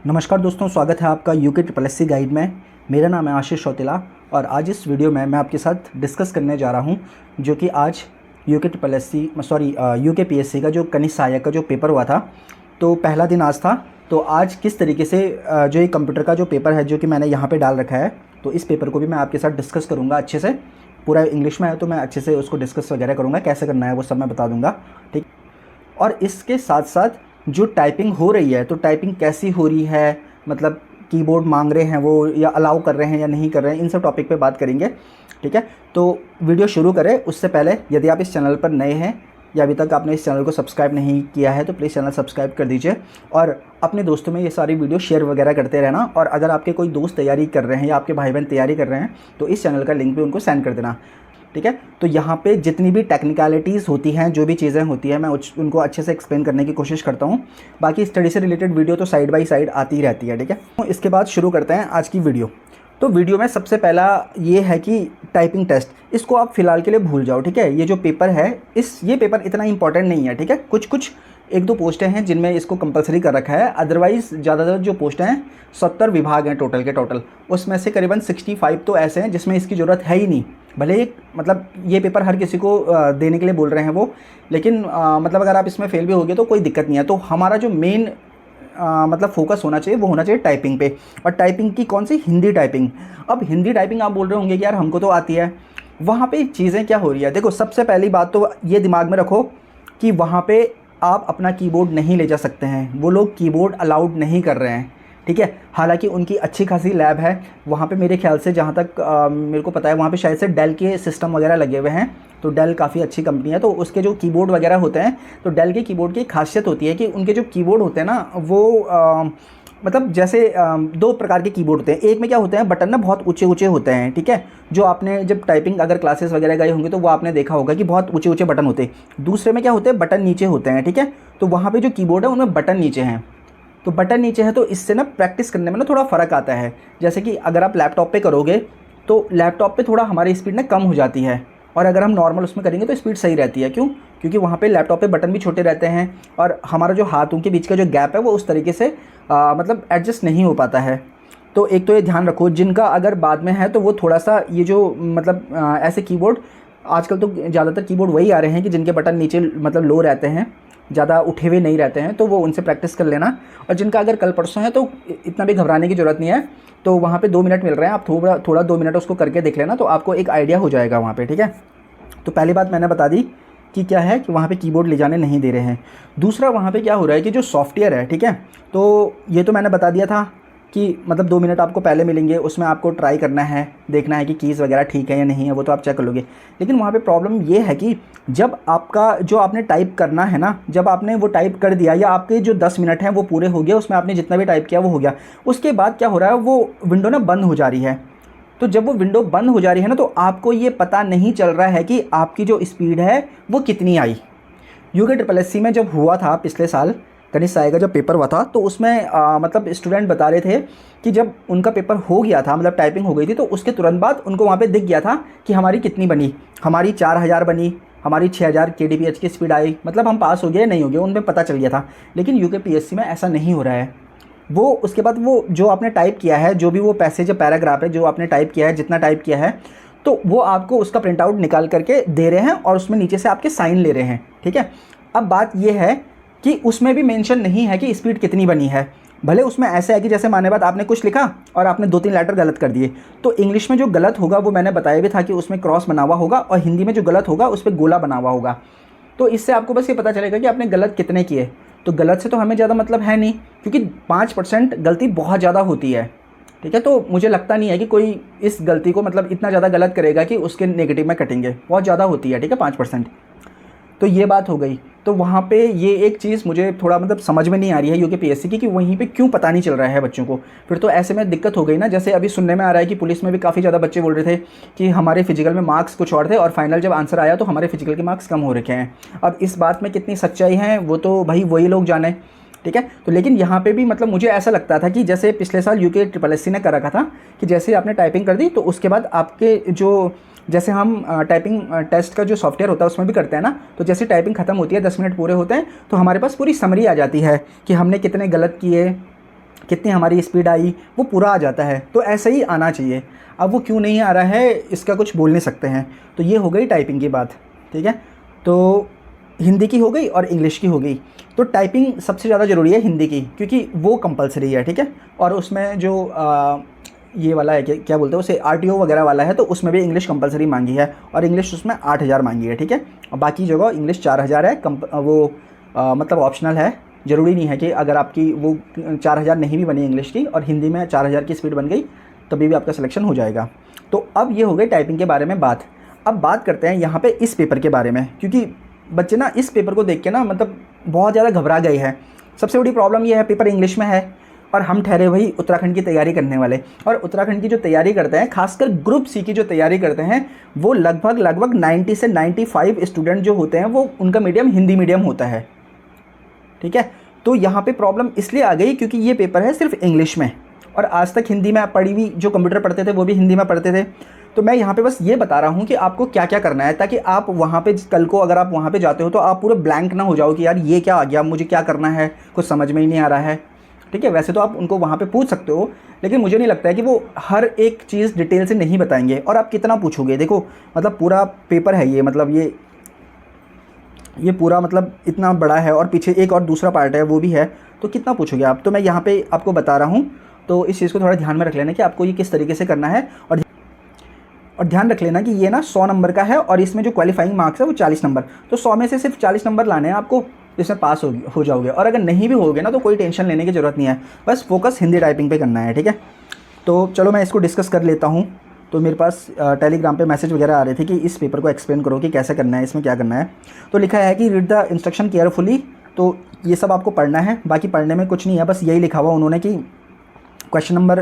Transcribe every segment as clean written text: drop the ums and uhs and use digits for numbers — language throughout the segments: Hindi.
नमस्कार दोस्तों, स्वागत है आपका UK triple S C guide में। मेरा नाम है आशीष चौतिला और आज इस वीडियो में मैं आपके साथ डिस्कस करने जा रहा हूं जो कि आज UK triple S C UK PSC का जो कनिष्ठ सहायक का जो पेपर हुआ था, तो पहला दिन आज था। तो आज किस तरीके से जो ये कंप्यूटर का जो पेपर है जो कि मैंने यहाँ पर डाल रखा है, तो इस पेपर को भी मैं आपके साथ डिस्कस करूँगा अच्छे से। पूरा इंग्लिश में है तो मैं अच्छे से उसको डिस्कस वगैरह करूँगा, कैसे करना है वो सब मैं बता दूँगा, ठीक। और इसके साथ साथ जो टाइपिंग हो रही है, तो टाइपिंग कैसी हो रही है, मतलब कीबोर्ड मांग रहे हैं वो या अलाउ कर रहे हैं या नहीं कर रहे हैं, इन सब टॉपिक पे बात करेंगे, ठीक है। तो वीडियो शुरू करें उससे पहले यदि आप इस चैनल पर नए हैं या अभी तक आपने इस चैनल को सब्सक्राइब नहीं किया है तो प्लीज़ चैनल सब्सक्राइब कर दीजिए और अपने दोस्तों में ये सारी वीडियो शेयर वगैरह करते रहना। और अगर आपके कोई दोस्त तैयारी कर रहे हैं या आपके भाई बहन तैयारी कर रहे हैं तो इस चैनल का लिंक भी उनको सेंड कर देना, ठीक है। तो यहाँ पे जितनी भी टेक्निकलिटीज़ होती हैं, जो भी चीज़ें होती हैं, मैं उनको अच्छे से एक्सप्लेन करने की कोशिश करता हूँ। बाकी स्टडी से रिलेटेड वीडियो तो साइड बाय साइड आती ही रहती है, ठीक है। तो इसके बाद शुरू करते हैं आज की वीडियो। तो वीडियो में सबसे पहला ये है कि टाइपिंग टेस्ट, इसको आप फिलहाल के लिए भूल जाओ, ठीक है। ये जो पेपर है ये पेपर इतना इंपॉर्टेंट नहीं है, ठीक है। कुछ एक दो पोस्टें हैं जिनमें इसको कंपलसरी कर रखा है, अदरवाइज़ ज़्यादातर जो पोस्टें हैं 70 विभाग हैं टोटल के टोटल, उसमें से करीबन 65 तो ऐसे हैं जिसमें इसकी ज़रूरत है ही नहीं। भले एक मतलब ये पेपर हर किसी को देने के लिए बोल रहे हैं वो, लेकिन मतलब अगर आप इसमें फेल भी हो गए तो कोई दिक्कत नहीं है। तो हमारा जो मेन मतलब फोकस होना चाहिए वो होना चाहिए टाइपिंग पे। और टाइपिंग की कौन सी? हिंदी टाइपिंग। अब हिंदी टाइपिंग आप बोल रहे होंगे कि यार हमको तो आती है, वहाँ पे चीज़ें क्या हो रही है। देखो, सबसे पहली बात तो ये दिमाग में रखो कि वहाँ पे आप अपना कीबोर्ड नहीं ले जा सकते हैं, वो लोग कीबोर्ड अलाउड नहीं कर रहे हैं, ठीक है। हालांकि उनकी अच्छी खासी लैब है वहाँ पे, मेरे ख्याल से जहाँ तक मेरे को पता है वहाँ पे शायद से डेल के सिस्टम वगैरह लगे हुए हैं। तो डेल काफ़ी अच्छी कंपनी है, तो उसके जो कीबोर्ड वगैरह होते हैं, तो डेल के कीबोर्ड की खासियत होती है कि उनके जो कीबोर्ड होते हैं ना वो मतलब जैसे दो प्रकार के कीबोर्ड होते हैं। एक में क्या होते हैं, बटन ना बहुत ऊंचे ऊंचे होते हैं, ठीक है। जो आपने जब टाइपिंग अगर क्लासेस वगैरह गए होंगे तो वो आपने देखा होगा कि बहुत ऊंचे ऊंचे बटन होते हैं। दूसरे में क्या होते हैं, बटन नीचे होते हैं, ठीक है। तो वहाँ पे जो कीबोर्ड है उनमें बटन नीचे हैं, तो बटन नीचे है तो इससे ना प्रैक्टिस करने में ना थोड़ा फ़र्क आता है। जैसे कि अगर आप लैपटॉप पे करोगे तो लैपटॉप पे थोड़ा हमारी स्पीड ना कम हो जाती है, और अगर हम नॉर्मल उसमें करेंगे तो स्पीड सही रहती है। क्यों? क्योंकि वहाँ पे लैपटॉप पे बटन भी छोटे रहते हैं और हमारा जो हाथों के बीच का जो गैप है वो उस तरीके से मतलब एडजस्ट नहीं हो पाता है। तो एक तो ये ध्यान रखो, जिनका अगर बाद में है तो वो थोड़ा सा ये जो मतलब ऐसे कीबोर्ड, आजकल तो ज़्यादातर कीबोर्ड वही आ रहे हैं कि जिनके बटन नीचे मतलब लो रहते हैं, ज़्यादा उठे हुए नहीं रहते हैं, तो वो उनसे प्रैक्टिस कर लेना। और जिनका अगर कल परसों है तो इतना भी घबराने की ज़रूरत नहीं है। तो वहाँ पे 2 मिनट मिल रहे हैं, आप थोड़ा 2 मिनट उसको करके देख लेना, तो आपको एक आइडिया हो जाएगा वहाँ पे, ठीक है। तो पहली बात मैंने बता दी कि क्या है कि वहाँ पे कीबोर्ड ले जाने नहीं दे रहे हैं। दूसरा, वहाँ पे क्या हो रहा है कि जो सॉफ्टवेयर है, ठीक है, तो ये तो मैंने बता दिया था कि मतलब 2 मिनट आपको पहले मिलेंगे, उसमें आपको ट्राई करना है, देखना है कि कीज़ वगैरह ठीक है या नहीं है, वो तो आप चेक कर लोगे। लेकिन वहाँ पे प्रॉब्लम ये है कि जब आपका जो आपने टाइप करना है ना, जब आपने वो टाइप कर दिया या आपके जो 10 मिनट हैं वो पूरे हो गए, उसमें आपने जितना भी टाइप किया वो हो गया, उसके बाद क्या हो रहा है, वो विंडो ना बंद हो जा रही है। तो जब वो विंडो बंद हो जा रही है ना, तो आपको ये पता नहीं चल रहा है कि आपकी जो स्पीड है वो कितनी आई। यूके ट्रिपल एस सी में जब हुआ था पिछले साल, कनिष्ठ सहायक का जब पेपर हुआ था, तो उसमें मतलब स्टूडेंट बता रहे थे कि जब उनका पेपर हो गया था, मतलब टाइपिंग हो गई थी, तो उसके तुरंत बाद उनको वहाँ पे दिख गया था कि हमारी कितनी बनी, हमारी 4000 बनी, हमारी 6000 kbps की स्पीड आई, मतलब हम पास हो गए नहीं हो गए, उनमें पता चल गया था। लेकिन यूके पीएससी में ऐसा नहीं हो रहा है। वो उसके बाद वो जो आपने टाइप किया है, जो भी वो पैसेज या पैराग्राफ है जो आपने टाइप किया है, जितना टाइप किया है, तो वो आपको उसका प्रिंट आउट निकाल करके दे रहे हैं और उसमें नीचे से आपके साइन ले रहे हैं, ठीक है। अब बात ये है कि उसमें भी मेंशन नहीं है कि स्पीड कितनी बनी है। भले उसमें ऐसा है कि जैसे माने बात आपने कुछ लिखा और आपने 2-3 लेटर गलत कर दिए, तो इंग्लिश में जो गलत होगा वो मैंने बताया भी था कि उसमें क्रॉस बना हुआ होगा, और हिंदी में जो गलत होगा उस पर गोला बना हुआ होगा। तो इससे आपको बस ये पता चलेगा कि आपने गलत कितने किए। तो गलत से तो हमें ज़्यादा मतलब है नहीं, क्योंकि 5% गलती बहुत ज़्यादा होती है, ठीक है। तो मुझे लगता नहीं है कि कोई इस गलती को मतलब इतना ज़्यादा गलत करेगा कि उसके नेगेटिव में कटेंगे, बहुत ज़्यादा होती है, ठीक है, 5%। तो ये बात हो गई। तो वहाँ पे ये एक चीज़ मुझे थोड़ा मतलब समझ में नहीं आ रही है यूके पीएससी की, कि वहीं पे क्यों पता नहीं चल रहा है बच्चों को। फिर तो ऐसे में दिक्कत हो गई ना। जैसे अभी सुनने में आ रहा है कि पुलिस में भी काफ़ी ज़्यादा बच्चे बोल रहे थे कि हमारे फिजिकल में मार्क्स कुछ और थे और फाइनल जब आंसर आया तो हमारे फिजिकल के मार्क्स कम हो रखे हैं। अब इस बात में कितनी सच्चाई है वो तो भाई वही लोग जाने, ठीक है। तो लेकिन यहाँ पे भी मतलब मुझे ऐसा लगता था कि जैसे पिछले साल यूके ट्रिपल एस सी ने कर रखा था कि जैसे आपने टाइपिंग कर दी तो उसके बाद आपके जो जैसे हम टाइपिंग टेस्ट का जो सॉफ्टवेयर होता है उसमें भी करते हैं ना, तो जैसे टाइपिंग खत्म होती है 10 मिनट पूरे होते हैं तो हमारे पास पूरी समरी आ जाती है कि हमने कितने गलत किए, कितनी हमारी स्पीड आई, वो पूरा आ जाता है। तो ऐसा ही आना चाहिए। अब वो क्यों नहीं आ रहा है इसका कुछ बोल नहीं सकते हैं। तो ये हो गई टाइपिंग की बात, ठीक है। तो हिंदी की हो गई और इंग्लिश की हो गई। तो टाइपिंग सबसे ज़्यादा ज़रूरी है हिंदी की, क्योंकि वो कंपलसरी है, ठीक है। और उसमें जो ये वाला है, क्या बोलते हैं उसे, आरटीओ वगैरह वाला है, तो उसमें भी इंग्लिश कंपलसरी मांगी है और इंग्लिश उसमें 8,000 मांगी है, ठीक है। और बाकी जगह इंग्लिश 4,000 है। वो मतलब ऑप्शनल है, ज़रूरी नहीं है कि अगर आपकी वो 4,000 नहीं भी बनी इंग्लिश की और हिंदी में 4,000 की स्पीड बन गई तभी भी आपका सिलेक्शन हो जाएगा। तो अब ये हो गई टाइपिंग के बारे में बात। अब बात करते हैं यहाँ पे इस पेपर के बारे में, क्योंकि बच्चे ना इस पेपर को देख के ना मतलब बहुत ज़्यादा घबरा गए हैं। सबसे बड़ी प्रॉब्लम ये है, पेपर इंग्लिश में है और हम ठहरे वही उत्तराखंड की तैयारी करने वाले। और उत्तराखंड की जो तैयारी करते हैं, खासकर ग्रुप सी की जो तैयारी करते हैं, वो लगभग 90 से 95 स्टूडेंट जो होते हैं वो उनका मीडियम हिंदी मीडियम होता है, ठीक है। तो यहाँ पे प्रॉब्लम इसलिए आ गई क्योंकि ये पेपर है सिर्फ इंग्लिश में, और आज तक हिंदी में पढ़ी हुई जो कंप्यूटर पढ़ते थे वो भी हिंदी में पढ़ते थे। तो मैं यहाँ पे बस ये बता रहा हूँ कि आपको क्या क्या करना है, ताकि आप वहाँ पे कल को अगर आप वहाँ पे जाते हो तो आप पूरे ब्लैंक ना हो जाओ कि यार ये क्या आ गया, मुझे क्या करना है, कुछ समझ में ही नहीं आ रहा है, ठीक है। वैसे तो आप उनको वहाँ पे पूछ सकते हो, लेकिन मुझे नहीं लगता है कि वो हर एक चीज़ डिटेल से नहीं बताएंगे। और आप कितना पूछोगे, देखो मतलब पूरा पेपर है ये, मतलब ये पूरा मतलब इतना बड़ा है और पीछे एक और दूसरा पार्ट है वो भी है, तो कितना पूछोगे आप। तो मैं यहाँ पे आपको बता रहा हूँ, तो इस चीज़ को थोड़ा ध्यान में रख लेना कि आपको ये किस तरीके से करना है। और ध्यान रख लेना कि ये ना 100 नंबर का है और इसमें जो क्वालिफाइंग मार्क्स है वो 40 नंबर। तो 100 में से सिर्फ 40 नंबर लाने हैं आपको, जिसमें पास हो जाओगे। और अगर नहीं भी होगे ना तो कोई टेंशन लेने की ज़रूरत नहीं है, बस फोकस हिंदी टाइपिंग पे करना है, ठीक है। तो चलो मैं इसको डिस्कस कर लेता हूँ। तो मेरे पास टेलीग्राम पे मैसेज वगैरह आ रहे थे कि इस पेपर को एक्सप्लेन करो कि कैसे करना है, इसमें क्या करना है। तो लिखा है कि रीड द इंस्ट्रक्शन केयरफुली। तो ये सब आपको पढ़ना है, बाकी पढ़ने में कुछ नहीं है, बस यही लिखा हुआ उन्होंने कि क्वेश्चन नंबर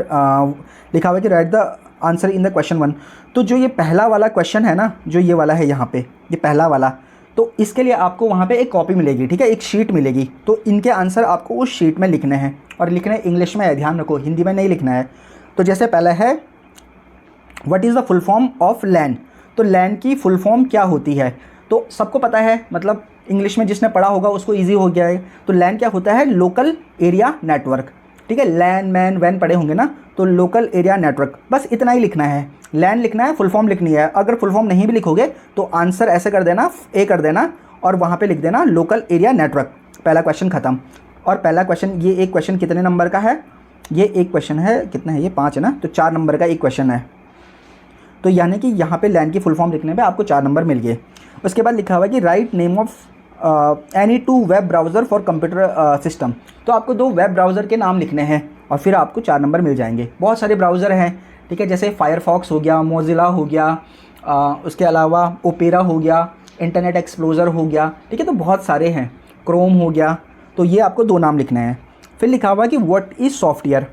लिखा हुआ है कि right the answer in the question 1। तो जो ये पहला वाला क्वेश्चन है ना, जो ये वाला है यहाँ पे, ये पहला वाला, तो इसके लिए आपको वहाँ पे एक कॉपी मिलेगी, ठीक है, एक शीट मिलेगी। तो इनके आंसर आपको उस शीट में लिखने हैं, और लिखने इंग्लिश में है, ध्यान रखो, हिंदी में नहीं लिखना है। तो जैसे पहला है what is the full form of land. तो लैंड की फुल फॉर्म क्या होती है, तो सबको पता है, मतलब इंग्लिश में जिसने पढ़ा होगा उसको ईजी हो गया है। तो लैंड क्या होता है, लोकल एरिया नेटवर्क, ठीक है। लैंड मैन वैन पढ़े होंगे ना, तो लोकल एरिया नेटवर्क, बस इतना ही लिखना है। लैंड लिखना है, फुल फॉर्म लिखनी है। अगर फुल फॉर्म नहीं भी लिखोगे तो आंसर ऐसे कर देना, ए कर देना और वहाँ पे लिख देना लोकल एरिया नेटवर्क। पहला क्वेश्चन ख़त्म। और पहला क्वेश्चन, ये एक क्वेश्चन कितने नंबर का है, ये एक क्वेश्चन है, कितना है ये, 5 है ना, तो 4 नंबर का एक क्वेश्चन है। तो यानी कि यहाँ पे लैंड की फुल फॉर्म लिखने पे आपको 4 नंबर मिल गए। उसके बाद लिखा हुआ है कि write name of any 2 web browser for computer system. तो आपको 2 वेब ब्राउज़र के नाम लिखने हैं और फिर आपको 4 नंबर मिल जाएंगे। बहुत सारे ब्राउज़र हैं, ठीक है, जैसे फायरफॉक्स हो गया, मोजिला हो गया, उसके अलावा ओपेरा हो गया, इंटरनेट एक्सप्लोरर हो गया, ठीक है। तो बहुत सारे हैं, क्रोम हो गया। तो ये आपको 2 नाम लिखने हैं। फिर लिखा हुआ है कि व्हाट इज़ सॉफ्टवेयर।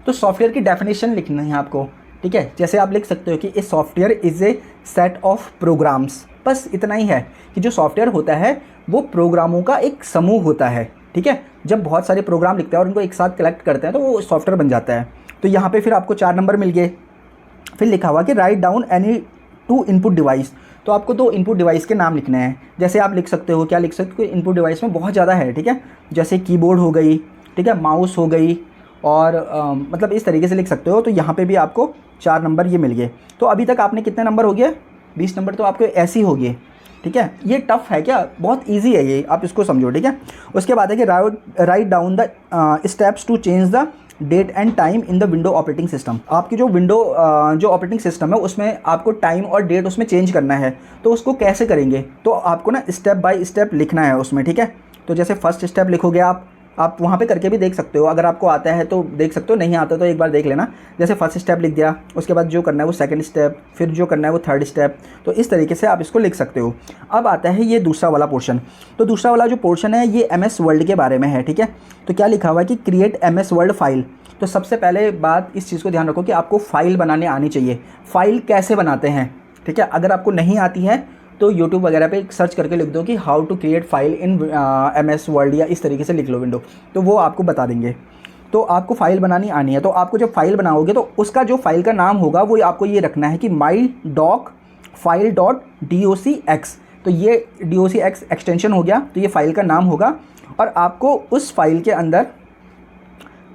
तो सॉफ्टवेयर की डेफिनेशन लिखनी है आपको, ठीक है। जैसे आप लिख सकते हो कि a software is a set of programs. बस इतना ही है कि जो सॉफ्टवेयर होता है वो प्रोग्रामों का एक समूह होता है, ठीक है। जब बहुत सारे प्रोग्राम लिखते हैं और उनको एक साथ कलेक्ट करते हैं तो वो सॉफ्टवेयर बन जाता है। तो यहाँ पे फिर आपको 4 नंबर मिल गए। फिर लिखा हुआ कि write down any 2 input device. तो आपको 2 इनपुट डिवाइस के नाम लिखने हैं। जैसे आप लिख सकते हो, क्या लिख सकते हो, इनपुट डिवाइस में बहुत ज़्यादा है, ठीक है। जैसे कीबोर्ड हो गई, ठीक है, माउस हो गई, और मतलब इस तरीके से लिख सकते हो। तो यहाँ पे भी आपको 4 नंबर ये मिल गए। तो अभी तक आपने कितने नंबर हो गए, 20 नंबर तो आपके ऐसे ही हो गए, ठीक है। ये टफ है क्या, बहुत इजी है ये, आप इसको समझो, ठीक है। उसके बाद है कि write down the steps to change the date and time in the window operating system. आपकी जो विंडो जो ऑपरेटिंग सिस्टम है उसमें आपको टाइम और डेट उसमें चेंज करना है। तो उसको कैसे करेंगे, तो आपको ना स्टेप बाय स्टेप लिखना है उसमें, ठीक है। तो जैसे फर्स्ट स्टेप लिखोगे आप वहाँ पे करके भी देख सकते हो, अगर आपको आता है तो देख सकते हो, नहीं आता तो एक बार देख लेना। जैसे फर्स्ट स्टेप लिख दिया, उसके बाद जो करना है वो सेकंड स्टेप, फिर जो करना है वो थर्ड स्टेप। तो इस तरीके से आप इसको लिख सकते हो। अब आता है ये दूसरा वाला पोर्शन। तो दूसरा वाला जो पोर्शन है ये MS वर्ल्ड के बारे में है, ठीक है। तो क्या लिखा हुआ है कि क्रिएट MS वर्ल्ड फाइल। तो सबसे पहले बात इस चीज़ को ध्यान रखो कि आपको फ़ाइल बनाने आनी चाहिए। फ़ाइल कैसे बनाते हैं, ठीक है। अगर आपको नहीं आती है तो यूट्यूब वगैरह पे सर्च करके लिख दो कि how to create file in MS Word, या इस तरीके से लिख लो विंडो, तो वो आपको बता देंगे। तो आपको फ़ाइल बनानी आनी है। तो आपको जब फाइल बनाओगे तो उसका जो फाइल का नाम होगा वो आपको ये रखना है कि माई डॉक फाइल .docx। तो ये docx एक्सटेंशन हो गया, तो ये फाइल का नाम होगा। और आपको उस फाइल के अंदर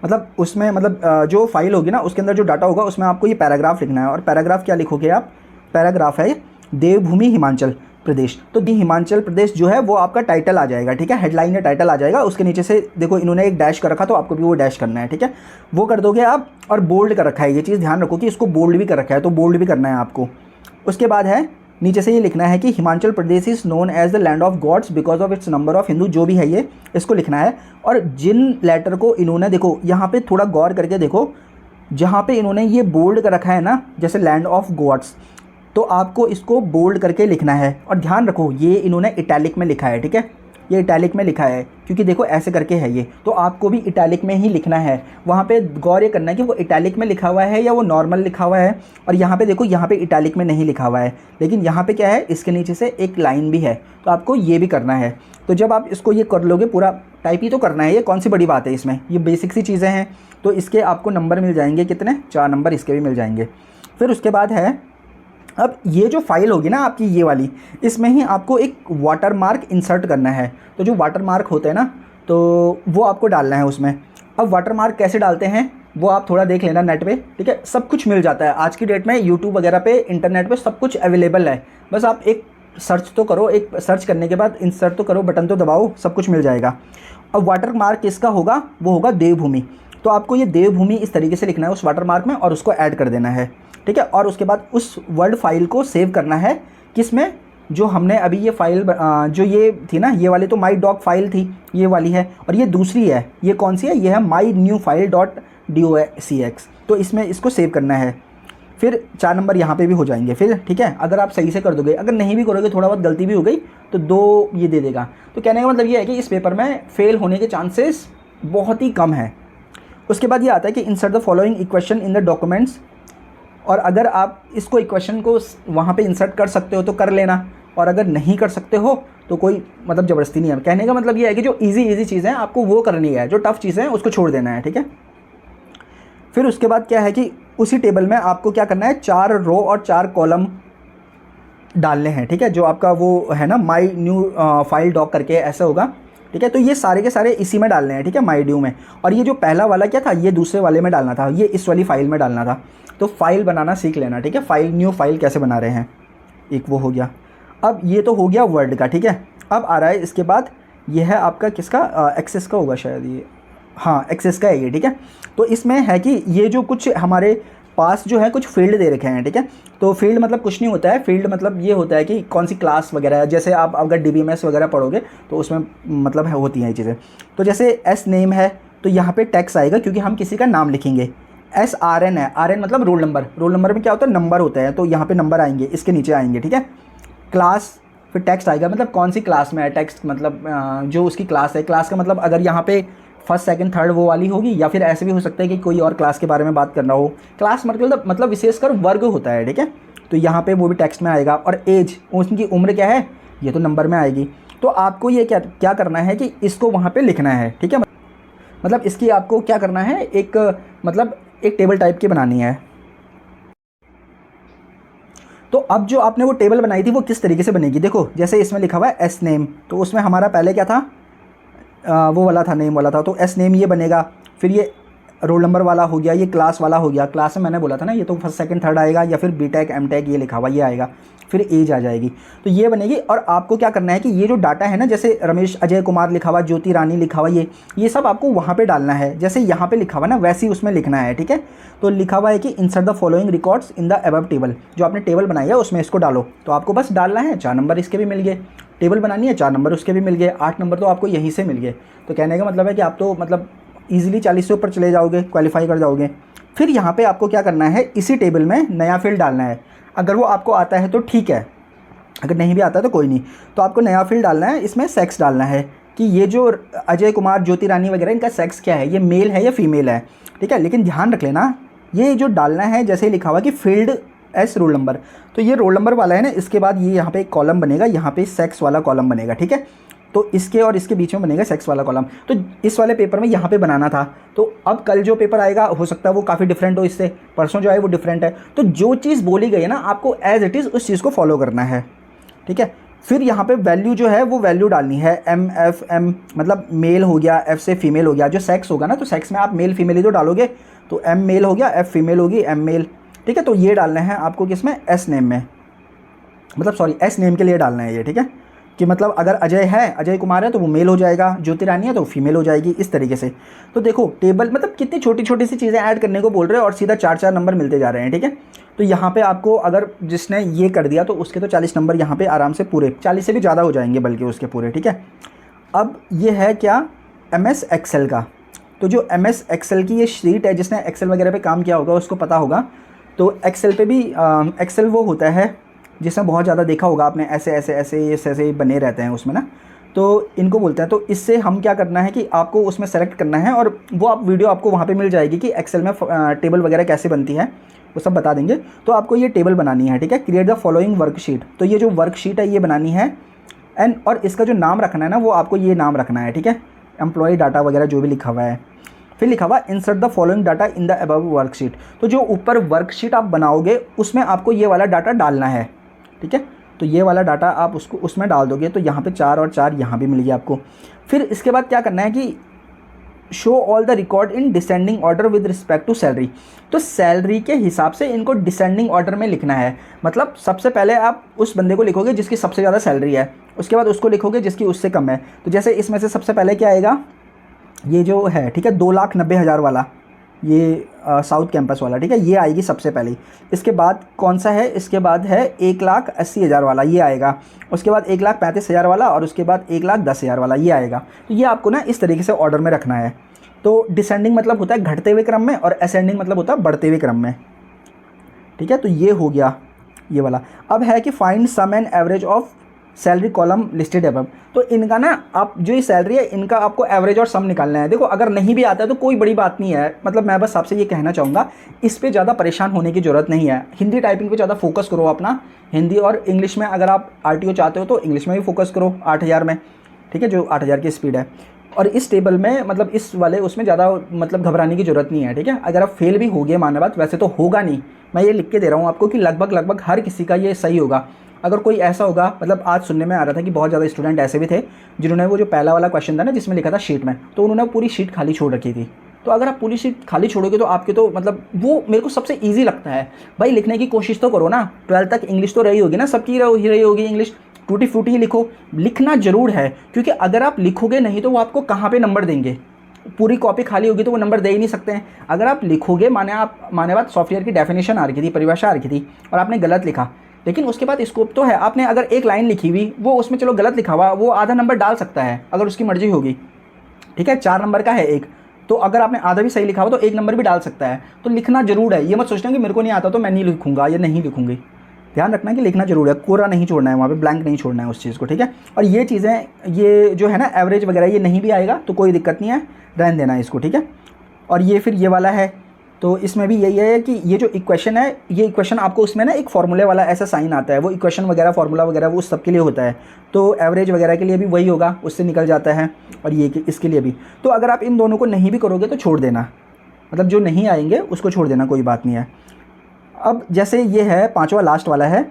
मतलब उसमें मतलब जो फाइल होगी ना उसके अंदर जो डाटा होगा उसमें आपको ये पैराग्राफ लिखना है। और पैराग्राफ क्या लिखोगे आप, पैराग्राफ है देवभूमि हिमाचल प्रदेश। तो दी हिमाचल प्रदेश जो है वो आपका टाइटल आ जाएगा, ठीक है, हेडलाइन या टाइटल आ जाएगा। उसके नीचे से देखो इन्होंने एक डैश कर रखा तो आपको भी वो डैश करना है, ठीक है, वो कर दोगे आप। और बोल्ड कर रखा है, ये चीज़ ध्यान रखो कि इसको बोल्ड भी कर रखा है, तो बोल्ड भी करना है आपको। उसके बाद है नीचे से ये लिखना है कि Himachal Pradesh is known as the land of gods because of its number of Hindu, जो भी है ये इसको लिखना है। और जिन लेटर को इन्होंने, देखो यहाँ पे थोड़ा गौर करके देखो, जहाँ पे इन्होंने ये बोल्ड कर रखा है ना, जैसे लैंड ऑफ गॉड्स, तो आपको इसको बोल्ड करके लिखना है। और ध्यान रखो ये इन्होंने इटैलिक में लिखा है, ठीक है, ये इटैलिक में लिखा है क्योंकि देखो ऐसे करके है ये, तो आपको भी इटैलिक में ही लिखना है। वहाँ पे गौर ये करना है कि वो इटैलिक में लिखा हुआ है या वो नॉर्मल लिखा हुआ है। और यहाँ पे देखो यहाँ पे इटैलिक में नहीं लिखा हुआ है, लेकिन यहाँ पे क्या है, इसके नीचे से एक लाइन भी है, तो आपको ये भी करना है। तो जब आप इसको ये कर लोगे, पूरा टाइप ही तो करना है, ये कौन सी बड़ी बात है इसमें, ये बेसिक सी चीज़ें हैं। तो इसके आपको नंबर मिल जाएंगे कितने, 4 नंबर इसके भी मिल जाएंगे। फिर उसके बाद है, अब ये जो फाइल होगी ना आपकी ये वाली, इसमें ही आपको एक वाटर मार्क इंसर्ट करना है। तो जो वाटर मार्क होते हैं ना, तो वो आपको डालना है उसमें। अब वाटर मार्क कैसे डालते हैं वो आप थोड़ा देख लेना नेट पे, ठीक है, सब कुछ मिल जाता है आज की डेट में, यूट्यूब वगैरह पे, इंटरनेट पे सब कुछ अवेलेबल है। बस आप एक सर्च तो करो, एक सर्च करने के बाद इंसर्ट तो करो, बटन तो दबाओ, सब कुछ मिल जाएगा। अब वाटर मार्क किसका होगा, वो होगा देवभूमि। तो आपको ये देवभूमि इस तरीके से लिखना है उस वाटर मार्क में और उसको ऐड कर देना है, ठीक है। और उसके बाद उस वर्ड फाइल को सेव करना है किसमें, जो हमने अभी ये फाइल जो ये थी ना, ये वाली तो माई डॉक फाइल थी, ये वाली है। और ये दूसरी है, ये कौन सी है, ये है माई न्यू फाइल .docx। तो इसमें इसको सेव करना है। फिर 4 नंबर यहाँ पे भी हो जाएंगे फिर, ठीक है, अगर आप सही से कर दोगे। अगर नहीं भी करोगे, थोड़ा बहुत गलती भी हो गई, तो 2 ये दे देगा। तो कहने का मतलब ये है कि इस पेपर में फेल होने के चांसेस बहुत ही कम है। उसके बाद ये आता है कि insert the following equation in the documents. और अगर आप इसको इक्वेशन को वहाँ पे इंसर्ट कर सकते हो तो कर लेना, और अगर नहीं कर सकते हो तो कोई मतलब ज़बरदस्ती नहीं है। कहने का मतलब ये है कि जो इजी चीज़ें हैं आपको वो करनी है, जो टफ़ चीज़ें हैं उसको छोड़ देना है, ठीक है। फिर उसके बाद क्या है कि उसी टेबल में आपको क्या करना है, 4 रो और 4 कॉलम डालने हैं, ठीक है। जो आपका वो है ना माई न्यू फाइल डॉक करके ऐसा होगा, ठीक है। तो ये सारे के सारे इसी में डालने हैं, ठीक है, माई ड्यू में। और ये जो पहला वाला क्या था, ये दूसरे वाले में डालना था, ये इस वाली फाइल में डालना था। तो फाइल बनाना सीख लेना, ठीक है, फाइल न्यू फाइल कैसे बना रहे हैं, एक वो हो गया। अब ये तो हो गया वर्ड का, ठीक है। अब आ रहा है इसके बाद, ये है आपका किसका, एक्सेस का होगा शायद ये, हाँ एक्सेस का है ये, ठीक है। तो इसमें है कि ये जो कुछ हमारे पास जो है कुछ फील्ड दे रखे हैं, ठीक है। तो फील्ड मतलब कुछ नहीं होता है, फील्ड मतलब ये होता है कि कौन सी क्लास वगैरह है। जैसे आप अगर DBMS वगैरह पढ़ोगे तो उसमें मतलब होती हैं ये चीज़ें। तो जैसे एस नेम है तो यहाँ पे टेक्स्ट आएगा क्योंकि हम किसी का नाम लिखेंगे। SRN है, RN मतलब रोल नंबर, रोल नंबर में क्या होता है, नंबर होता है, तो यहाँ पे नंबर आएंगे, इसके नीचे आएंगे, ठीक है। क्लास, फिर टेक्स्ट आएगा, मतलब कौन सी क्लास में है, टेक्स्ट मतलब जो उसकी क्लास है। क्लास का मतलब अगर यहाँ पे फर्स्ट सेकंड थर्ड वो वाली होगी, या फिर ऐसे भी हो सकता है कि कोई और क्लास के बारे में बात करना हो। क्लास मतलब विशेषकर वर्ग होता है, ठीक है। तो यहाँ पे वो भी टेक्स्ट में आएगा। और एज, उनकी उम्र क्या है, ये तो नंबर में आएगी। तो आपको ये क्या करना है कि इसको वहाँ पे लिखना है, ठीक है। मतलब इसकी आपको क्या करना है, एक मतलब एक टेबल टाइप की बनानी है। तो अब जो आपने वो टेबल बनाई थी वो किस तरीके से बनेगी, देखो जैसे इसमें लिखा हुआ है एस नेम, तो उसमें हमारा पहले क्या था, वो वाला था, नेम वाला था, तो एस नेम ये बनेगा। फिर ये रोल नंबर वाला हो गया, ये क्लास वाला हो गया। क्लास में मैंने बोला था ना, ये तो फर्स्ट सेकंड थर्ड आएगा, या फिर बीटेक एमटेक ये लिखा हुआ ये आएगा। फिर एज आ जाएगी, तो ये बनेगी। और आपको क्या करना है कि ये जो डाटा है ना, जैसे रमेश अजय कुमार लिखा हुआ, ज्योति रानी लिखा हुआ, ये सब आपको वहाँ पे डालना है। जैसे यहाँ पे लिखा हुआ ना वैसे ही उसमें लिखना है, ठीक है। तो लिखा हुआ है कि insert the following records in the above table, जो आपने टेबल बनाई है उसमें इसको डालो। तो आपको बस डालना है, 4 नंबर इसके भी मिल गए। टेबल बनानी है, 4 नंबर उसके भी मिल गए, 8 नंबर तो आपको यहीं से मिल गए। तो कहने का मतलब है कि आप तो मतलब ईजिली 40 से ऊपर चले जाओगे, क्वालिफाई कर जाओगे। फिर यहाँ पे आपको क्या करना है, इसी टेबल में नया फील्ड डालना है। अगर वो आपको आता है तो ठीक है, अगर नहीं भी आता है तो कोई नहीं। तो आपको नया फील्ड डालना है, इसमें सेक्स डालना है कि ये जो अजय कुमार ज्योति रानी वगैरह इनका सेक्स क्या है, ये मेल है या फीमेल है, ठीक है। लेकिन ध्यान रख लेना, ये जो डालना है जैसे लिखा हुआ कि फील्ड एस रोल नंबर, तो ये रोल नंबर वाला है ना, इसके बाद ये यहाँ पे एक कॉलम बनेगा, यहाँ पे सेक्स वाला कॉलम बनेगा, ठीक है। तो इसके और इसके बीच में बनेगा सेक्स वाला कॉलम। तो इस वाले पेपर में यहाँ पे बनाना था, तो अब कल जो पेपर आएगा हो सकता है वो काफ़ी डिफरेंट हो इससे, परसों जो आए वो डिफरेंट है। तो जो चीज़ बोली गई है ना, आपको एज इट इज़ उस चीज़ को फॉलो करना है, ठीक है। फिर यहाँ पे वैल्यू जो है वो वैल्यू डालनी है, एम एफ एम मतलब मेल हो गया, एफ से फीमेल हो गया, जो सेक्स होगा ना तो सेक्स में आप मेल फीमेल ही तो डालोगे, तो एम मेल हो गया, एफ फीमेल होगी, एम मेल, ठीक है। तो ये डालना है आपको किसमें, एस नेम में, मतलब सॉरी एस नेम के लिए डालना है ये, ठीक है। कि मतलब अगर अजय है, अजय कुमार है तो वो मेल हो जाएगा, ज्योति रानी है तो फीमेल हो जाएगी, इस तरीके से। तो देखो टेबल मतलब कितनी छोटी छोटी सी चीज़ें ऐड करने को बोल रहे हैं और सीधा 4-4 नंबर मिलते जा रहे हैं, ठीक है। तो यहाँ पे आपको अगर जिसने ये कर दिया तो उसके तो 40 नंबर यहाँ पे आराम से पूरे 40 से भी ज़्यादा हो जाएंगे बल्कि उसके पूरे, ठीक है। अब ये है क्या, MS एक्सेल का। तो जो MS एक्सेल की ये शीट है, जिसने एक्सेल वगैरह पे काम किया होगा उसको पता होगा। तो एक्सेल पे भी एक्सेल वो होता है जिसमें बहुत ज़्यादा देखा होगा आपने, ऐसे ऐसे ऐसे ये ऐसे बने रहते हैं उसमें ना, तो इनको बोलते हैं। तो इससे हम क्या करना है कि आपको उसमें सेलेक्ट करना है और वो आप वीडियो आपको वहाँ पे मिल जाएगी कि एक्सेल में टेबल वगैरह कैसे बनती है, वो सब बता देंगे। तो आपको ये टेबल बनानी है, ठीक है। क्रिएट द फॉलोइंग वर्कशीट, तो ये जो वर्कशीट है ये बनानी है एंड और इसका जो नाम रखना है ना वो आपको ये नाम रखना है, ठीक है। एम्प्लॉय डाटा वगैरह जो भी लिखा हुआ है। फिर लिखा हुआ insert the following data in the above worksheet, तो जो ऊपर वर्कशीट आप बनाओगे उसमें आपको ये वाला डाटा डालना है, ठीक है। तो ये वाला डाटा आप उसको उसमें डाल दोगे, तो यहाँ पे 4 और 4 यहाँ भी मिल गया आपको। फिर इसके बाद क्या करना है कि show all the record in descending order with respect to salary, तो सैलरी के हिसाब से इनको डिसेंडिंग ऑर्डर में लिखना है। मतलब सबसे पहले आप उस बंदे को लिखोगे जिसकी सबसे ज़्यादा सैलरी है, उसके बाद उसको लिखोगे जिसकी उससे कम है। तो जैसे इसमें से सबसे पहले क्या आएगा, ये जो है, ठीक है, 2,90,000 वाला, ये साउथ कैंपस वाला, ठीक है, ये आएगी सबसे पहले। इसके बाद कौन सा है, इसके बाद है 1,80,000 वाला, ये आएगा। उसके बाद 1,35,000 वाला और उसके बाद 1,10,000 वाला, ये आएगा। तो ये आपको ना इस तरीके से ऑर्डर में रखना है। तो डिसेंडिंग मतलब होता है घटते हुए क्रम में और असेंडिंग मतलब होता है बढ़ते हुए क्रम में, ठीक है। तो ये हो गया ये वाला। अब है कि find sum and average of salary column listed above, तो इनका ना आप जो ये सैलरी है इनका आपको एवरेज और सम निकालना है। देखो अगर नहीं भी आता है तो कोई बड़ी बात नहीं है, मतलब मैं बस आपसे ये कहना चाहूँगा, इस पे ज़्यादा परेशान होने की ज़रूरत नहीं है। हिंदी टाइपिंग पे ज़्यादा फोकस करो अपना, हिंदी और इंग्लिश में अगर आप RTO चाहते हो तो इंग्लिश में भी फोकस करो 8,000 में, ठीक है, जो 8,000 की स्पीड है। और इस टेबल में मतलब इस वाले उसमें ज़्यादा मतलब घबराने की ज़रूरत नहीं है, ठीक है। अगर आप फेल भी हो गए, माने बात, वैसे तो होगा नहीं, मैं ये लिख के दे रहा हूँ आपको कि लगभग हर किसी का ये सही होगा। अगर कोई ऐसा होगा, मतलब आज सुनने में आ रहा था कि बहुत ज़्यादा स्टूडेंट ऐसे भी थे जिन्होंने वो जो पहला वाला क्वेश्चन था ना जिसमें लिखा था शीट में, तो उन्होंने पूरी शीट खाली छोड़ रखी थी। तो अगर आप पूरी शीट खाली छोड़ोगे तो आपके तो मतलब वो मेरे को सबसे ईजी लगता है भाई, लिखने की कोशिश तो करो ना। 12th तक इंग्लिश तो रही होगी ना, सबकी रही होगी इंग्लिश, टूटी फूटी लिखो, लिखना जरूर है, क्योंकि अगर आप लिखोगे नहीं तो वो आपको कहाँ पे नंबर देंगे। पूरी कॉपी खाली होगी तो वो नंबर दे ही नहीं सकते हैं। अगर आप लिखोगे, माने बात सॉफ्टवेयर की डेफिनेशन आ रखी थी, परिभाषा आ रखी थी और आपने गलत लिखा, लेकिन उसके बाद स्कोप तो है, आपने अगर एक लाइन लिखी हुई वो उसमें चलो गलत लिखा हुआ, वो आधा नंबर डाल सकता है अगर उसकी मर्जी होगी, ठीक है। 4 नंबर का है एक, तो अगर आपने आधा भी सही लिखा हुआ तो 1 नंबर भी डाल सकता है। तो लिखना जरूर है, ये मत सोचना कि मेरे को नहीं आता तो मैं नहीं लिखूंगा या नहीं लिखूंगी। ध्यान रखना है कि लिखना जरूर है, कोरा नहीं छोड़ना है, वहाँ पे ब्लैंक नहीं छोड़ना है उस चीज़ को, ठीक है। और ये चीज़ें, ये जो है ना एवरेज वगैरह, ये नहीं भी आएगा तो कोई दिक्कत नहीं है, रहने देना है इसको, ठीक है। और ये फिर ये वाला है, तो इसमें भी यही है कि ये जो इक्वेशन है, ये इक्वेशन आपको उसमें ना एक फार्मूले वाला ऐसा साइन आता है, वो इक्वेशन वगैरह फार्मूला वगैरह वो सब के लिए होता है। तो एवरेज वगैरह के लिए भी वही होगा, उससे निकल जाता है, और ये इसके लिए भी। तो अगर आप इन दोनों को नहीं भी करोगे तो छोड़ देना, मतलब जो नहीं आएंगे उसको छोड़ देना, कोई बात नहीं है। अब जैसे ये है 5वां लास्ट वाला है,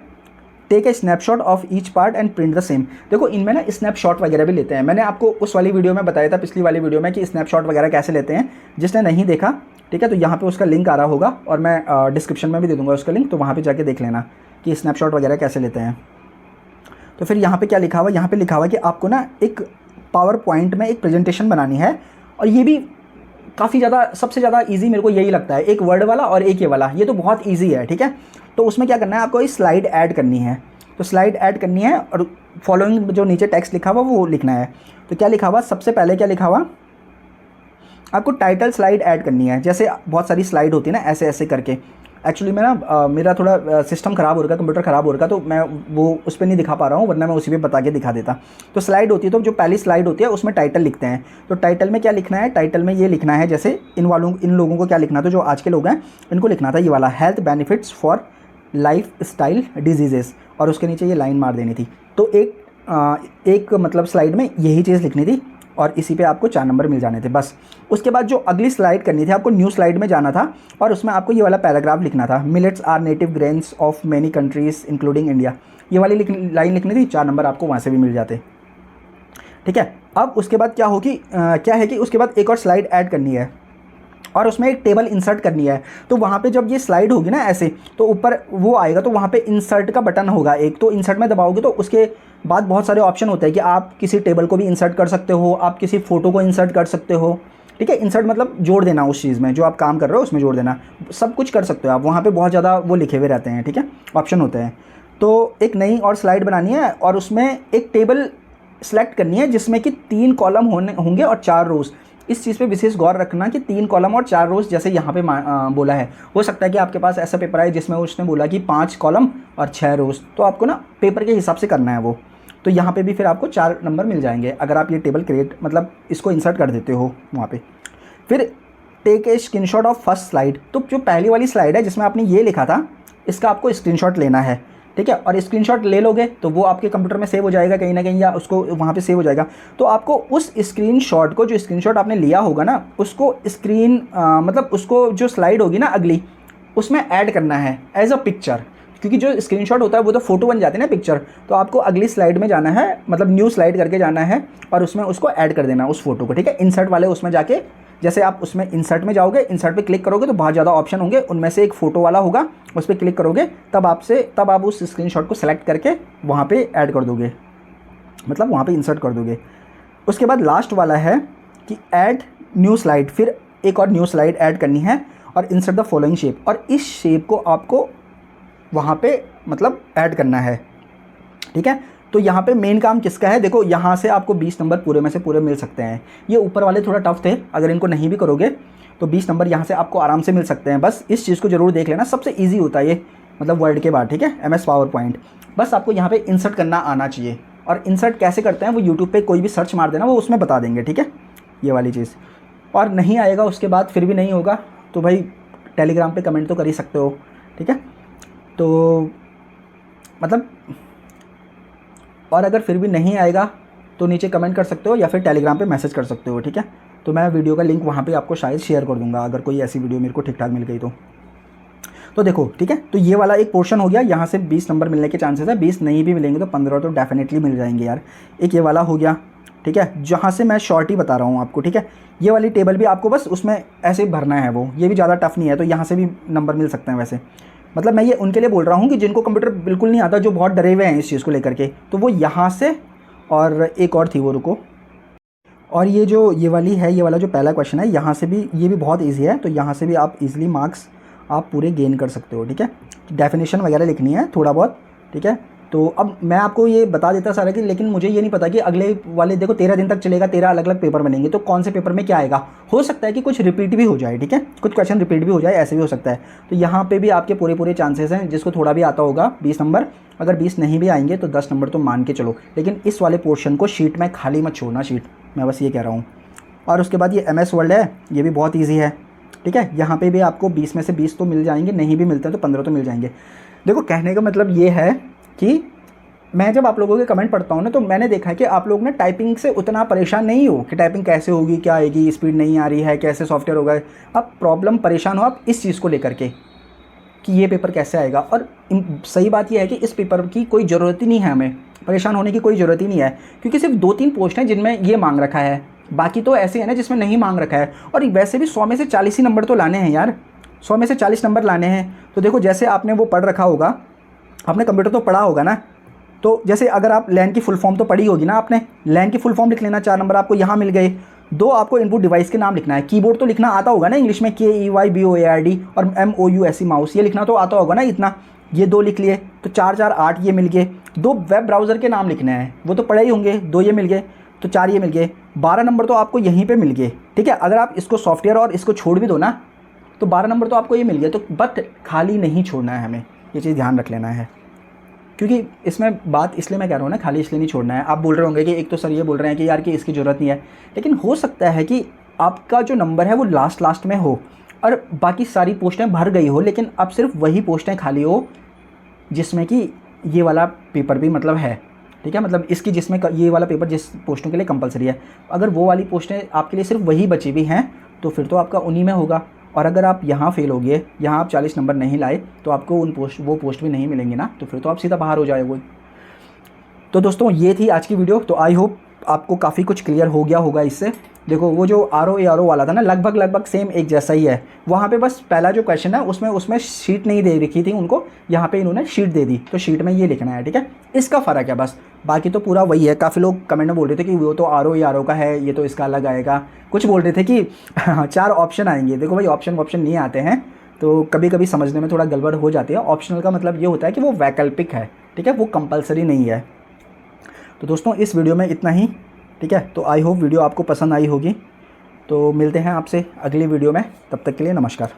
take a snapshot of each part and print the same. देखो इनमें ना स्नैपशॉट वगैरह भी लेते हैं, मैंने आपको उस वाली वीडियो में बताया था, पिछली वाली वीडियो में, कि स्नैपशॉट वगैरह कैसे लेते हैं। जिसने नहीं देखा, ठीक है, तो यहाँ पे उसका लिंक आ रहा होगा और मैं डिस्क्रिप्शन में भी दे दूँगा उसका लिंक, तो वहाँ पे जाके देख लेना कि स्नैपशॉट वगैरह कैसे लेते हैं। तो फिर यहाँ पे क्या लिखा हुआ, यहाँ पे लिखा हुआ कि आपको ना एक पावर पॉइंट में एक प्रेजेंटेशन बनानी है, और ये भी काफ़ी ज़्यादा, सबसे ज़्यादा ईजी मेरे को यही लगता है, एक वर्ड वाला और एक ये वाला, ये तो बहुत ईजी है, ठीक है। तो उसमें क्या करना है, आपको इस स्लाइड ऐड करनी है, तो स्लाइड ऐड करनी है और फॉलोइंग जो नीचे टेक्स्ट लिखा हुआ वो लिखना है। तो क्या लिखा हुआ, सबसे पहले क्या लिखा हुआ, आपको टाइटल स्लाइड ऐड करनी है। जैसे बहुत सारी स्लाइड होती है ना ऐसे ऐसे करके, एक्चुअली मैं ना मेरा थोड़ा सिस्टम ख़राब हो रखा है, कंप्यूटर ख़राब हो रखा, तो मैं वो उस पर नहीं दिखा पा रहा हूँ, वरना मैं उसी पे बता के दिखा देता। तो स्लाइड होती है, तो जो पहली स्लाइड होती है उसमें टाइटल लिखते हैं। तो टाइटल में क्या लिखना है, टाइटल में ये लिखना है, जैसे इन लोगों को क्या लिखना था, जो आज के लोग हैं इनको लिखना था ये वाला, health benefits for life style diseases, और उसके नीचे ये लाइन मार देनी थी। तो एक मतलब स्लाइड में यही चीज़ लिखनी थी, और इसी पे आपको 4 नंबर मिल जाने थे बस। उसके बाद जो अगली स्लाइड करनी थी, आपको न्यू स्लाइड में जाना था और उसमें आपको ये वाला पैराग्राफ लिखना था, millets are native grains of many countries including India. ये वाली लाइन लिखनी थी, 4 नंबर आपको वहाँ से भी मिल जाते। ठीक है, अब उसके बाद क्या है कि उसके बाद एक और स्लाइड ऐड करनी है और उसमें एक टेबल इंसर्ट करनी है। तो वहाँ पे जब ये स्लाइड होगी ना ऐसे, तो ऊपर वो आएगा, तो वहाँ पे इंसर्ट का बटन होगा एक, तो इंसर्ट में दबाओगे तो उसके बाद बहुत सारे ऑप्शन होते हैं कि आप किसी टेबल को भी इंसर्ट कर सकते हो, आप किसी फ़ोटो को इंसर्ट कर सकते हो। ठीक है, इंसर्ट मतलब जोड़ देना उस चीज़ में जो आप काम कर रहे हो उसमें जोड़ देना, सब कुछ कर सकते हो आप। वहाँ पर बहुत ज़्यादा वो लिखे हुए रहते हैं, ठीक है, ऑप्शन होते हैं। तो एक नई और स्लाइड बनानी है और उसमें एक टेबल सेलेक्ट करनी है जिसमें कि 3 कॉलम होंगे और 4 रोज़। इस चीज़ पे विशेष गौर रखना कि 3 कॉलम और 4 रोज़ जैसे यहाँ पे बोला है। हो सकता है कि आपके पास ऐसा पेपर आए जिसमें उसने बोला कि 5 कॉलम और 6 रोज़, तो आपको ना पेपर के हिसाब से करना है वो। तो यहाँ पे भी फिर आपको 4 नंबर मिल जाएंगे अगर आप ये टेबल क्रिएट मतलब इसको इंसर्ट कर देते हो वहाँ पे। फिर take a screenshot of first slide. तो जो पहली वाली स्लाइड है जिसमें आपने ये लिखा था, इसका आपको स्क्रीनशॉट लेना है। ठीक है, और स्क्रीनशॉट ले लोगे तो वो आपके कंप्यूटर में सेव हो जाएगा कहीं ना कहीं, या उसको वहाँ पे सेव हो जाएगा। तो आपको उस स्क्रीनशॉट को, जो स्क्रीनशॉट आपने लिया होगा ना, उसको मतलब उसको जो स्लाइड होगी ना अगली, उसमें ऐड करना है एज अ पिक्चर। क्योंकि जो स्क्रीनशॉट होता है वो तो फोटो बन जाती है ना पिक्चर, तो आपको अगली स्लाइड में जाना है, मतलब न्यू स्लाइड करके जाना है और उसमें उसको ऐड कर देना उस फोटो को। ठीक है, इंसर्ट वाले उसमें जाके, जैसे आप उसमें इंसर्ट में जाओगे, इंसर्ट पे क्लिक करोगे तो बहुत ज़्यादा ऑप्शन होंगे, उनमें से एक फ़ोटो वाला होगा, उस पर क्लिक करोगे तब आप उस स्क्रीनशॉट को सेलेक्ट करके वहाँ पे ऐड कर दोगे, मतलब वहाँ पे इंसर्ट कर दोगे। उसके बाद लास्ट वाला है कि ऐड न्यू स्लाइड, फिर एक और न्यू स्लाइड ऐड करनी है और इंसर्ट द फॉलोइंग शेप, और इस शेप को आपको वहाँ पे मतलब ऐड करना है। ठीक है, तो यहाँ पे मेन काम किसका है, देखो यहाँ से आपको 20 नंबर पूरे में से पूरे मिल सकते हैं। ये ऊपर वाले थोड़ा टफ थे, अगर इनको नहीं भी करोगे तो 20 नंबर यहाँ से आपको आराम से मिल सकते हैं। बस इस चीज़ को जरूर देख लेना, सबसे ईजी होता है ये, मतलब वर्ड के बाद। ठीक है, MS पावर पॉइंट, बस आपको यहाँ पे इंसर्ट करना आना चाहिए। और इंसर्ट कैसे करते हैं वो यूट्यूब पे कोई भी सर्च मार देना, वो उसमें बता देंगे। ठीक है, ये वाली चीज़। और नहीं आएगा उसके बाद, फिर भी नहीं होगा तो भाई टेलीग्राम पे कमेंट तो कर ही सकते हो। ठीक है, तो मतलब, और अगर फिर भी नहीं आएगा तो नीचे कमेंट कर सकते हो या फिर टेलीग्राम पे मैसेज कर सकते हो। ठीक है, तो मैं वीडियो का लिंक वहाँ पे आपको शायद शेयर कर दूंगा अगर कोई ऐसी वीडियो मेरे को ठीक ठाक मिल गई तो देखो। ठीक है, तो ये वाला एक पोर्शन हो गया, यहाँ से 20 नंबर मिलने के चांसेस है। 20 नहीं भी मिलेंगे तो 15 तो डेफिनेटली मिल जाएंगे यार। एक ये वाला हो गया। ठीक है, जहाँ से मैं शॉर्ट ही बता रहा हूँ आपको। ठीक है, ये वाली टेबल भी आपको बस उसमें ऐसे भरना है, वो ये भी ज़्यादा टफ नहीं है, तो यहाँ से भी नंबर मिल सकते हैं। वैसे मतलब मैं ये उनके लिए बोल रहा हूँ कि जिनको कंप्यूटर बिल्कुल नहीं आता, जो बहुत डरे हुए हैं इस चीज़ को लेकर के, तो वो यहाँ से, और एक और थी वो, रुको, और ये वाली है, ये वाला जो पहला क्वेश्चन है, यहाँ से भी ये भी बहुत इजी है, तो यहाँ से भी आप इजीली मार्क्स आप पूरे गेन कर सकते हो। ठीक है, डेफिनेशन वगैरह लिखनी है थोड़ा बहुत। ठीक है, तो अब मैं आपको ये बता देता सारा कि, लेकिन मुझे ये नहीं पता कि अगले वाले, देखो 13 दिन तक चलेगा, 13 अलग अलग पेपर बनेंगे, तो कौन से पेपर में क्या आएगा। हो सकता है कि कुछ रिपीट भी हो जाए। ठीक है, कुछ क्वेश्चन रिपीट भी हो जाए, ऐसे भी हो सकता है। तो यहाँ पे भी आपके पूरे चांसेस हैं, जिसको थोड़ा भी आता होगा 20 नंबर, अगर 20 नहीं भी आएंगे तो 10 नंबर तो मान के चलो। लेकिन इस वाले पोर्शन को शीट में खाली मत छोड़ना, शीट मैं बस ये कह रहा हूँ। और उसके बाद ये MS वर्ड है, ये भी बहुत ईजी है। ठीक है, यहाँ पे भी आपको 20 में से 20 तो मिल जाएंगे, नहीं भी मिलते हैं तो 15 तो मिल जाएंगे। देखो, कहने का मतलब ये है कि मैं जब आप लोगों के कमेंट पढ़ता हूँ ना, तो मैंने देखा है कि आप लोग ना टाइपिंग से उतना परेशान नहीं हो कि टाइपिंग कैसे होगी, क्या आएगी, स्पीड नहीं आ रही है, कैसे सॉफ्टवेयर होगा। अब प्रॉब्लम परेशान हो आप इस चीज़ को लेकर के कि ये पेपर कैसे आएगा। और सही बात यह है कि इस पेपर की कोई ज़रूरत ही नहीं है, हमें परेशान होने की कोई ज़रूरत ही नहीं है, क्योंकि सिर्फ 2-3 पोस्ट हैं जिनमें ये मांग रखा है, बाकी तो ऐसे है ना जिसमें नहीं मांग रखा है। और वैसे भी 100 में से 40 ही नंबर तो लाने हैं यार, 100 में से 40 नंबर लाने हैं। तो देखो, जैसे आपने वो पढ़ रखा होगा, आपने कंप्यूटर तो पढ़ा होगा ना, तो जैसे अगर आप लैन की फुल फॉर्म तो पढ़ी होगी ना आपने, लैन की फुल फॉर्म लिख लेना, 4 नंबर आपको यहाँ मिल गए। 2 आपको इनपुट डिवाइस के नाम लिखना है। कीबोर्ड तो लिखना आता होगा ना इंग्लिश में, KEYBOARD, और MOUSE माउस, ये लिखना तो आता होगा ना इतना, ये 2 लिख लिए, तो 4 4 8 ये मिल गए। 2 वेब ब्राउज़र के नाम लिखने हैं, वो तो पढ़े ही होंगे, 2 ये मिल गए, तो 4 ये मिल गए। 12 नंबर तो आपको यहीं पे मिल गए। ठीक है, अगर आप इसको सॉफ्टवेयर और इसको छोड़ भी दो ना, तो 12 नंबर तो आपको ये मिल गए। तो बट खाली नहीं छोड़ना है, हमें ये चीज़ ध्यान रख लेना है, क्योंकि इसमें बात इसलिए मैं कह रहा हूँ ना, खाली इसलिए नहीं छोड़ना है। आप बोल रहे होंगे कि एक तो सर ये बोल रहे हैं कि यार कि इसकी ज़रूरत नहीं है, लेकिन हो सकता है कि आपका जो नंबर है वो लास्ट में हो और बाकी सारी पोस्टें भर गई हो, लेकिन अब सिर्फ वही पोस्टें खाली हो जिसमें कि ये वाला पेपर भी मतलब है। ठीक है, मतलब इसकी जिसमें ये वाला पेपर जिस पोस्टों के लिए कंपलसरी है, अगर वो वाली पोस्टें आपके लिए सिर्फ वही बची हुई हैं तो फिर तो आपका उन्हीं में होगा। और अगर आप यहाँ फेल हो गए, यहाँ आप 40 नंबर नहीं लाए, तो आपको वो पोस्ट भी नहीं मिलेंगी ना, तो फिर तो आप सीधा बाहर हो जाएगा। तो दोस्तों ये थी आज की वीडियो। तो आई होप आपको काफ़ी कुछ क्लियर हो गया होगा इससे। देखो वो जो RO वाला था ना, लगभग सेम एक जैसा ही है। वहाँ पे बस पहला जो क्वेश्चन है उसमें शीट नहीं दे रखी थी उनको, यहाँ पे इन्होंने शीट दे दी, तो शीट में ये लिखना है, ठीक है, इसका फ़र्क है बस, बाकी तो पूरा वही है। काफ़ी लोग कमेंट में बोल रहे थे कि वो तो RO का है, ये तो इसका अलग आएगा। कुछ बोल रहे थे कि 4 ऑप्शन आएंगे। देखो भाई ऑप्शन नहीं आते हैं, तो कभी कभी समझने में थोड़ा गड़बड़ हो जाती है। ऑप्शनल का मतलब ये होता है कि वो वैकल्पिक है, ठीक है, वो कंपलसरी नहीं है। तो दोस्तों इस वीडियो में इतना ही, ठीक है। तो आई होप वीडियो आपको पसंद आई होगी। तो मिलते हैं आपसे अगली वीडियो में, तब तक के लिए नमस्कार।